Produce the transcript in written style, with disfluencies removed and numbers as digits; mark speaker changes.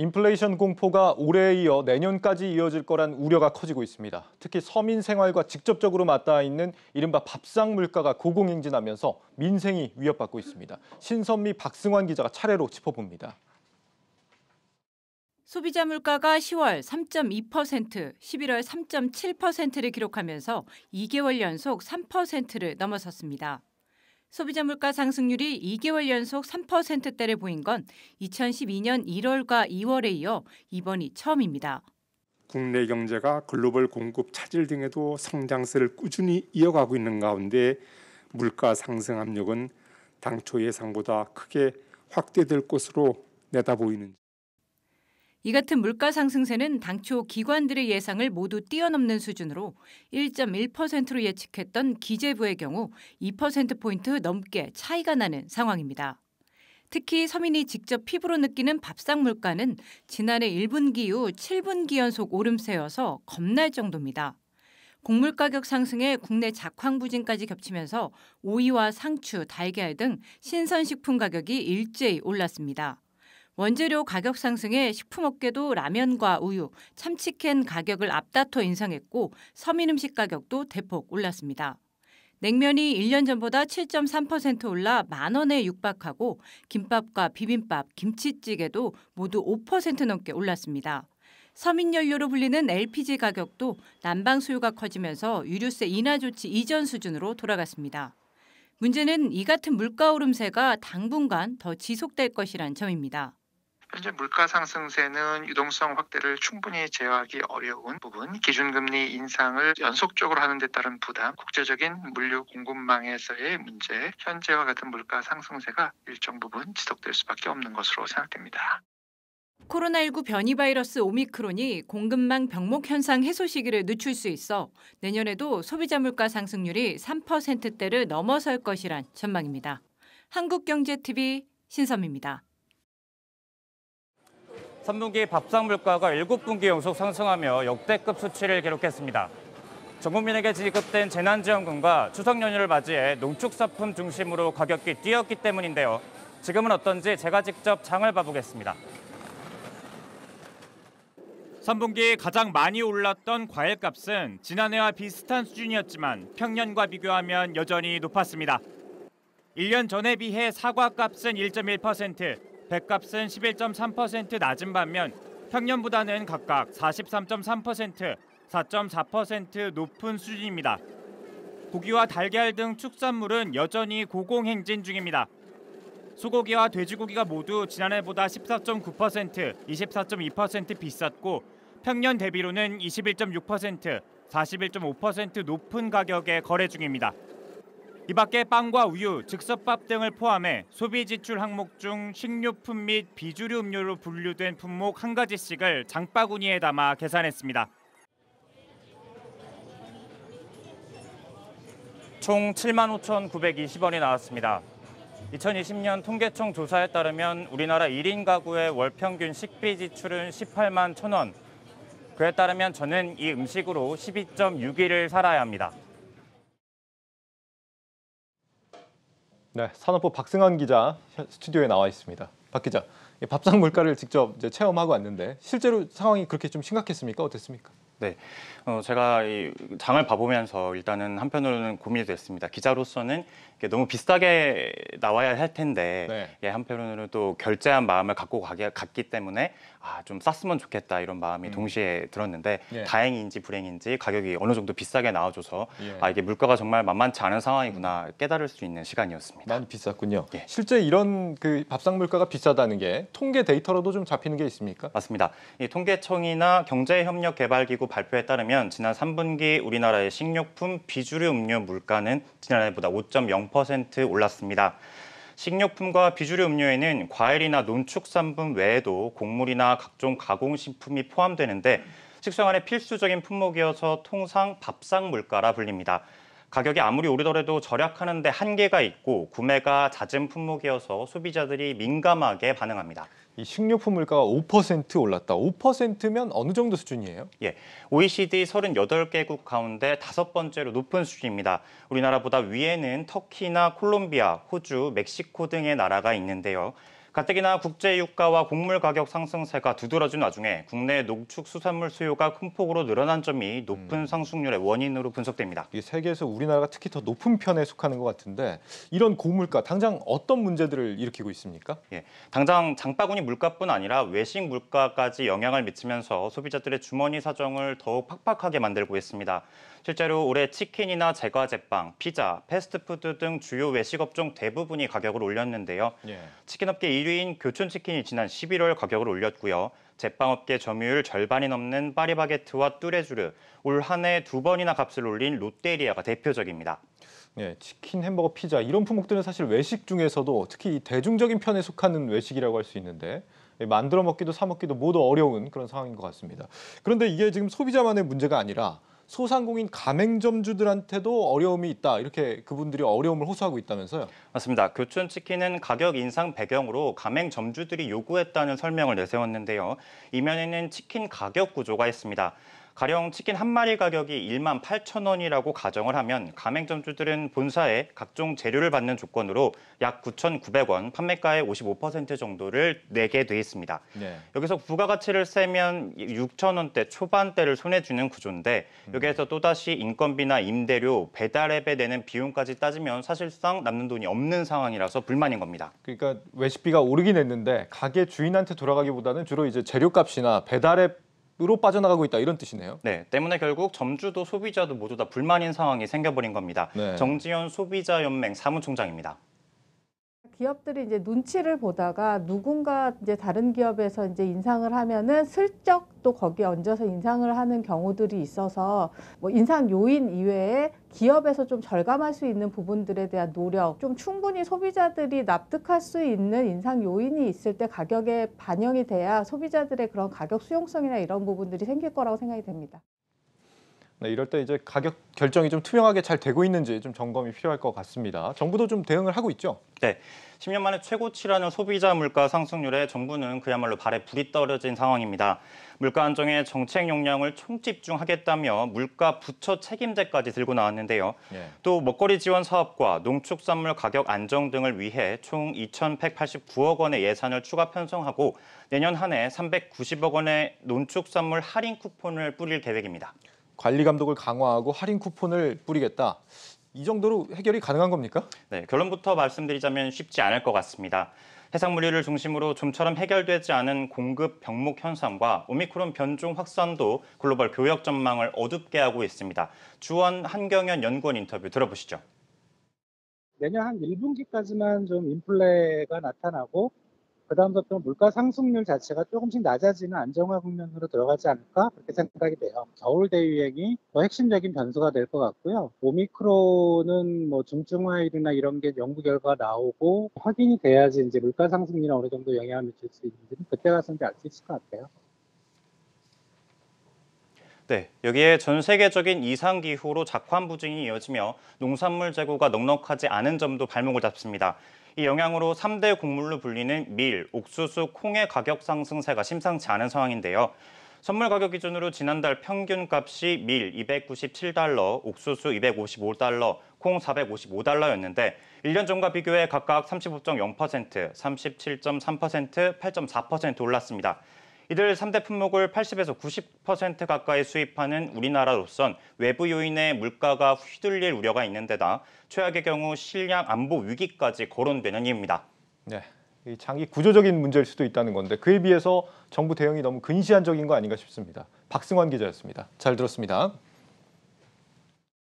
Speaker 1: 인플레이션 공포가 올해에 이어 내년까지 이어질 거란 우려가 커지고 있습니다. 특히 서민 생활과 직접적으로 맞닿아 있는 이른바 밥상 물가가 고공행진하면서 민생이 위협받고 있습니다. 신선미, 박승환 기자가 차례로 짚어봅니다.
Speaker 2: 소비자 물가가 10월 3.2%, 11월 3.7%를 기록하면서 2개월 연속 3%를 넘어섰습니다. 소비자 물가 상승률이 2개월 연속 3%대를 보인 건 2012년 1월과 2월에 이어 이번이 처음입니다.
Speaker 3: 국내 경제가 글로벌 공급 차질 등에도 성장세를 꾸준히 이어가고 있는 가운데 물가 상승 압력은 당초 예상보다 크게 확대될 것으로 내다보이는.
Speaker 2: 이 같은 물가 상승세는 당초 기관들의 예상을 모두 뛰어넘는 수준으로 1.1%로 예측했던 기재부의 경우 2%포인트 넘게 차이가 나는 상황입니다. 특히 서민이 직접 피부로 느끼는 밥상 물가는 지난해 1분기 이후 7분기 연속 오름세여서 겁날 정도입니다. 곡물 가격 상승에 국내 작황 부진까지 겹치면서 오이와 상추, 달걀 등 신선식품 가격이 일제히 올랐습니다. 원재료 가격 상승에 식품업계도 라면과 우유, 참치캔 가격을 앞다퉈 인상했고 서민 음식 가격도 대폭 올랐습니다. 냉면이 1년 전보다 7.3% 올라 10,000원에 육박하고 김밥과 비빔밥, 김치찌개도 모두 5% 넘게 올랐습니다. 서민 연료로 불리는 LPG 가격도 난방 수요가 커지면서 유류세 인하 조치 이전 수준으로 돌아갔습니다. 문제는 이 같은 물가 오름세가 당분간 더 지속될 것이란 점입니다.
Speaker 4: 현재 물가 상승세는 유동성 확대를 충분히 제어하기 어려운 부분, 기준금리 인상을 연속적으로 하는 데 따른 부담, 국제적인 물류 공급망에서의 문제, 현재와 같은 물가 상승세가 일정 부분 지속될 수밖에 없는 것으로 생각됩니다.
Speaker 2: 코로나19 변이 바이러스 오미크론이 공급망 병목 현상 해소 시기를 늦출 수 있어 내년에도 소비자 물가 상승률이 3%대를 넘어설 것이란 전망입니다. 한국경제TV 신선미입니다.
Speaker 5: 3분기 밥상 물가가 7분기 연속 상승하며 역대급 수치를 기록했습니다. 전 국민에게 지급된 재난지원금과 추석 연휴를 맞이해 농축산품 중심으로 가격이 뛰었기 때문인데요. 지금은 어떤지 제가 직접 장을 봐보겠습니다. 3분기 가장 많이 올랐던 과일값은 지난해와 비슷한 수준이었지만 평년과 비교하면 여전히 높았습니다. 1년 전에 비해 사과값은 1.1%, 배값은 11.3% 낮은 반면 평년보다는 각각 43.3%, 4.4% 높은 수준입니다. 고기와 달걀 등 축산물은 여전히 고공행진 중입니다. 소고기와 돼지고기가 모두 지난해보다 14.9%, 24.2% 비쌌고 평년 대비로는 21.6%, 41.5% 높은 가격에 거래 중입니다. 이 밖에 빵과 우유, 즉석밥 등을 포함해 소비 지출 항목 중 식료품 및 비주류 음료로 분류된 품목 한 가지씩을 장바구니에 담아 계산했습니다. 총 75,920원이 나왔습니다. 2020년 통계청 조사에 따르면 우리나라 1인 가구의 월 평균 식비 지출은 18만 1,000원. 그에 따르면 저는 이 음식으로 12.6일을 살아야 합니다.
Speaker 1: 네, 산업부 박승환 기자 스튜디오에 나와 있습니다. 박 기자, 밥상 물가를 직접 이제 체험하고 왔는데 실제로 상황이 그렇게 좀 심각했습니까? 어땠습니까?
Speaker 5: 네, 제가 이 장을 봐보면서 일단은 한편으로는 고민이 됐습니다. 기자로서는 이게 너무 비싸게 나와야 할 텐데
Speaker 1: 네.
Speaker 5: 예, 한편으로는 또 결제한 마음을 갖고 갔기 때문에 좀 쌌으면 좋겠다 이런 마음이 동시에 들었는데
Speaker 1: 예.
Speaker 5: 다행인지 불행인지 가격이 어느 정도 비싸게 나와줘서
Speaker 1: 예.
Speaker 5: 이게 물가가 정말 만만치 않은 상황이구나 깨달을 수 있는 시간이었습니다.
Speaker 1: 많이 비쌌군요.
Speaker 5: 예.
Speaker 1: 실제 이런 그 밥상 물가가 비싸다는 게 통계 데이터로도 좀 잡히는 게 있습니까?
Speaker 5: 맞습니다. 이 통계청이나 경제협력개발기구 발표에 따르면 지난 3분기 우리나라의 식료품, 비주류 음료 물가는 지난해보다 5.0% 올랐습니다. 식료품과 비주류 음료에는 과일이나 농축산품 외에도 곡물이나 각종 가공식품이 포함되는데 식생활의 필수적인 품목이어서 통상 밥상 물가라 불립니다. 가격이 아무리 오르더라도 절약하는 데 한계가 있고 구매가 잦은 품목이어서 소비자들이 민감하게 반응합니다.
Speaker 1: 이 식료품 물가가 5% 올랐다. 5%면 어느 정도 수준이에요?
Speaker 5: 예, OECD 38개국 가운데 5번째로 높은 수준입니다. 우리나라보다 위에는 터키나 콜롬비아, 호주, 멕시코 등의 나라가 있는데요.
Speaker 6: 가뜩이나 국제 유가와 곡물 가격 상승세가 두드러진 와중에 국내 농축수산물 수요가 큰 폭으로 늘어난 점이 높은 상승률의 원인으로 분석됩니다.
Speaker 1: 이 세계에서 우리나라가 특히 더 높은 편에 속하는 것 같은데 이런 고물가 당장 어떤 문제들을 일으키고 있습니까?
Speaker 6: 예, 당장 장바구니 물가뿐 아니라 외식 물가까지 영향을 미치면서 소비자들의 주머니 사정을 더욱 팍팍하게 만들고 있습니다. 실제로 올해 치킨이나 제과제빵, 피자, 패스트푸드 등 주요 외식 업종 대부분이 가격을 올렸는데요. 치킨업계 1위인 교촌치킨이 지난 11월 가격을 올렸고요. 제빵업계 점유율 절반이 넘는 파리바게트와 뚜레쥬르, 올 한 해 2번이나 값을 올린 롯데리아가 대표적입니다.
Speaker 1: 네, 치킨, 햄버거, 피자 이런 품목들은 사실 외식 중에서도 특히 이 대중적인 편에 속하는 외식이라고 할 수 있는데 만들어 먹기도 사 먹기도 모두 어려운 그런 상황인 것 같습니다. 그런데 이게 지금 소비자만의 문제가 아니라 소상공인 가맹점주들한테도 어려움이 있다. 이렇게 그분들이 어려움을 호소하고 있다면서요?
Speaker 6: 맞습니다. 교촌치킨은 가격 인상 배경으로 가맹점주들이 요구했다는 설명을 내세웠는데요. 이면에는 치킨 가격 구조가 있습니다. 가령 치킨 한 마리 가격이 18,000원이라고 가정을 하면 가맹점주들은 본사에 각종 재료를 받는 조건으로 약 9,900원, 판매가의 55% 정도를 내게 돼 있습니다. 여기서 부가가치를 세면 6,000원대 초반대를 손에 쥐는 구조인데 여기에서 또다시 인건비나 임대료, 배달앱에 내는 비용까지 따지면 사실상 남는 돈이 없는 상황이라서 불만인 겁니다.
Speaker 1: 그러니까 외식비가 오르긴 했는데 가게 주인한테 돌아가기보다는 주로 이제 재료값이나 배달앱 으로 빠져나가고 있다 이런 뜻이네요.
Speaker 6: 네, 때문에 결국 점주도 소비자도 모두 다 불만인 상황이 생겨버린 겁니다. 정지현 소비자연맹 사무총장입니다.
Speaker 7: 기업들이 이제 눈치를 보다가 누군가 이제 다른 기업에서 이제 인상을 하면은 슬쩍 또 거기에 얹어서 인상을 하는 경우들이 있어서 뭐 인상 요인 이외에 기업에서 좀 절감할 수 있는 부분들에 대한 노력, 좀 충분히 소비자들이 납득할 수 있는 인상 요인이 있을 때 가격에 반영이 돼야 소비자들의 그런 가격 수용성이나 이런 부분들이 생길 거라고 생각이 됩니다.
Speaker 1: 네, 이럴 때 이제 가격 결정이 좀 투명하게 잘 되고 있는지 좀 점검이 필요할 것 같습니다. 정부도 좀 대응을 하고 있죠?
Speaker 6: 네, 10년 만에 최고치라는 소비자 물가 상승률에 정부는 그야말로 발에 불이 떨어진 상황입니다. 물가 안정에 정책 역량을 총집중하겠다며 물가 부처 책임제까지 들고 나왔는데요. 또 먹거리 지원 사업과 농축산물 가격 안정 등을 위해 총 2,189억 원의 예산을 추가 편성하고 내년 한 해 390억 원의 농축산물 할인 쿠폰을 뿌릴 계획입니다.
Speaker 1: 관리 감독을 강화하고 할인 쿠폰을 뿌리겠다. 이 정도로 해결이 가능한 겁니까?
Speaker 6: 네, 결론부터 말씀드리자면 쉽지 않을 것 같습니다. 해산물류를 중심으로 좀처럼 해결되지 않은 공급 병목 현상과 오미크론 변종 확산도 글로벌 교역 전망을 어둡게 하고 있습니다. 주원 한경현 연구원 인터뷰 들어보시죠.
Speaker 8: 내년 한 1분기까지만 좀 인플레가 나타나고 그다음부터 물가 상승률 자체가 조금씩 낮아지는 안정화 국면으로 들어가지 않을까 그렇게 생각이 돼요. 겨울 대유행이 더 핵심적인 변수가 될 것 같고요. 오미크론은 뭐 중증화율이나 이런 게 연구 결과가 나오고 확인이 돼야지 이제 물가 상승률에 어느 정도 영향을 미칠 수 있는지는 그때 가서 이제 알 수 있을 것 같아요.
Speaker 6: 네, 여기에 전 세계적인 이상 기후로 작환 부진이 이어지며 농산물 재고가 넉넉하지 않은 점도 발목을 잡습니다. 이 영향으로 3대 곡물로 불리는 밀, 옥수수, 콩의 가격 상승세가 심상치 않은 상황인데요. 선물 가격 기준으로 지난달 평균 값이 밀 297달러, 옥수수 255달러, 콩 455달러였는데 1년 전과 비교해 각각 35.0%, 37.3%, 8.4% 올랐습니다. 이들 3대 품목을 80에서 90% 가까이 수입하는 우리나라로선 외부 요인에 물가가 휘둘릴 우려가 있는 데다 최악의 경우 식량 안보 위기까지 거론되는 이유입니다.
Speaker 1: 네, 이 장기 구조적인 문제일 수도 있다는 건데 그에 비해서 정부 대응이 너무 근시안적인 거 아닌가 싶습니다. 박승환 기자였습니다. 잘 들었습니다.